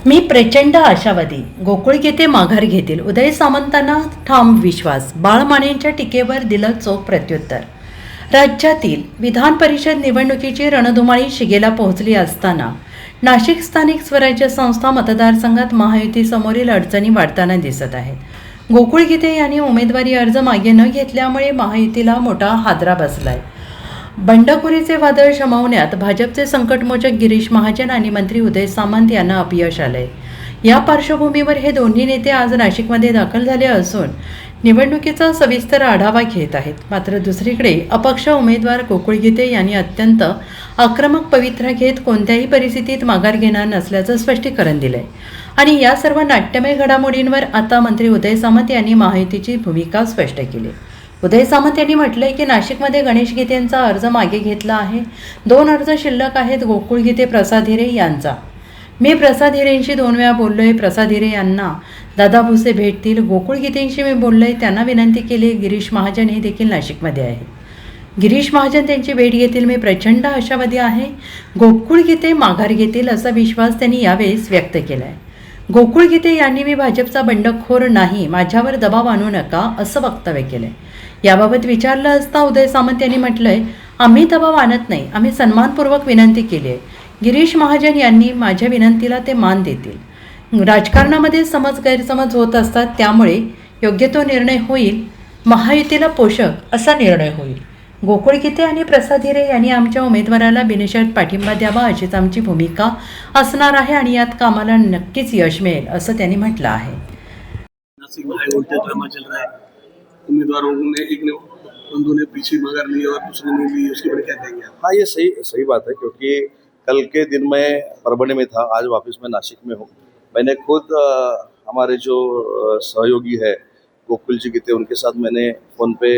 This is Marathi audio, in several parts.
मी प्रचंड आशावादी. गोकुळ गीते माघार घेतील. उदय सामंतांना ठाम विश्वास. बाळ मानेंच्या टीकेवर दिलं चोख प्रत्युत्तर. राज्यातील विधान परिषद निवडणुकीची रणधुमाळी शिगेला पोहोचली असताना नाशिक स्थानिक स्वराज्य संस्था मतदारसंघात महायुतीसमोरील अडचणी वाढताना दिसत आहेत. गोकुळ गीते यांनी उमेदवारी अर्ज मागे न घेतल्यामुळे महायुतीला मोठा हादरा बसलाय. बंडखोरीचे वादळ शमवण्यात भाजपचे संकटमोचक गिरीश महाजन आणि मंत्री उदय सामंत यांना अपयश आलंय. या पार्श्वभूमीवर हे दोन्ही नेते आज नाशिकमध्ये दाखल झाले असून निवडणुकीचा सविस्तर आढावा घेत आहेत. मात्र दुसरीकडे अपक्ष उमेदवार गोकुळ गीते यांनी अत्यंत आक्रमक पवित्रा घेत कोणत्याही परिस्थितीत माघार घेणार नसल्याचं स्पष्टीकरण दिलंय. आणि या सर्व नाट्यमय घडामोडींवर आता मंत्री उदय सामंत यांनी महायुतीची भूमिका स्पष्ट केली. उदय सामंत यांनी म्हटलंय की नाशिकमध्ये गणेश गीतेंचा अर्ज मागे घेतला आहे. 2 अर्ज शिल्लक आहेत. गोकुळ गीते, प्रसाद हिरे यांचा. मी प्रसाद हिरेंशी 2 वेळा बोललोय. प्रसाद हिरे यांना दादा भुसे भेटतील. गोकुळ गीतेंशी मी बोललोय, त्यांना विनंती केली. गिरीश महाजन हे देखील नाशिकमध्ये आहे. गिरीश महाजन त्यांची भेट घेतील. मी प्रचंड आशावादी आहे. गोकुळ गीते माघार घेतील असा विश्वास त्यांनी यावेळेस व्यक्त केला आहे. गोकुळ गीते यांनी मी भाजपचा बंडखोर नाही, माझ्यावर दबाव आणू नका असं वक्तव्य केलंय. याबाबत विचारलं असता उदय सामंत यांनी म्हटलंय, आम्ही दबाव आणत नाही, आम्ही सन्मानपूर्वक विनंती केली आहे. गिरीश महाजन यांनी माझ्या विनंतीला ते मान देतील. राजकारणामध्ये समज गैरसमज होत असतात, त्यामुळे योग्य तो निर्णय होईल. महायुतीला पोषक असा निर्णय होईल. गोकुळ गीते आणि प्रसाद हिरे यांनी आमच्या उमेदवाराला बिनशर्त पाठिंबा द्यावा अशीच आमची भूमिका असणार आहे आणि यात कामाला नक्कीच यश मिळेल असं त्यांनी म्हटलं आहे. उम्मीदवारों ने एक ने बंधु ने पीछे मगर ली और दूसरे ने ली, उसके बारे क्या कहेंगे आप? हाँ, ये सही बात है, क्योंकि कल के दिन मैं परभणी में था, आज वापस मैं नासिक में हूँ. मैंने खुद हमारे जो सहयोगी है गोकुल जी गीते, उनके साथ मैंने फ़ोन पे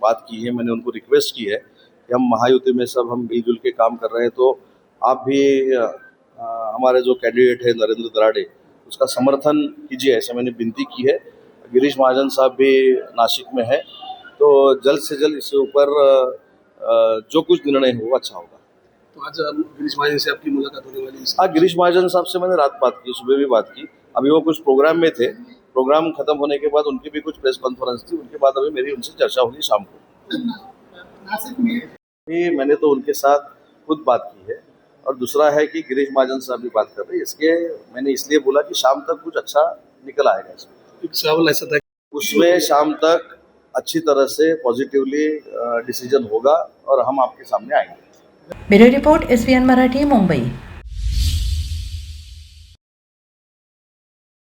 बात की है. मैंने उनको रिक्वेस्ट की है कि हम महायुति में सब हम मिलजुल के काम कर रहे हैं, तो आप भी हमारे जो कैंडिडेट है नरेंद्र दराड़े, उसका समर्थन कीजिए, ऐसा मैंने विनती की है. गिरीश महाजन साहब भी नासिक में है, तो जल्द से जल्द इसके ऊपर जो कुछ निर्णय हो अच्छा होगा. तो आज गिरीश महाजन से आपकी मुलाकात होने वाली है? हाँ, गिरीश महाजन साहब से मैंने रात बात की, सुबह भी बात की. अभी वो कुछ प्रोग्राम में थे. प्रोग्राम खत्म होने के बाद उनकी भी कुछ प्रेस कॉन्फ्रेंस थी, उनके बाद अभी मेरी उनसे चर्चा होगी शाम को. मैंने तो उनके साथ खुद बात की है, और दूसरा है कि गिरीश महाजन साहब भी बात कर रहे हैं. इसके मैंने इसलिए बोला कि शाम तक कुछ अच्छा निकल आएगा इसमें. सवाल ऐसा था उसमें शाम तक अच्छी तरह से पॉजिटिवली डिसीजन होगा और हम आपके सामने आएंगे. Bureau report SVN Marathi, Mumbai.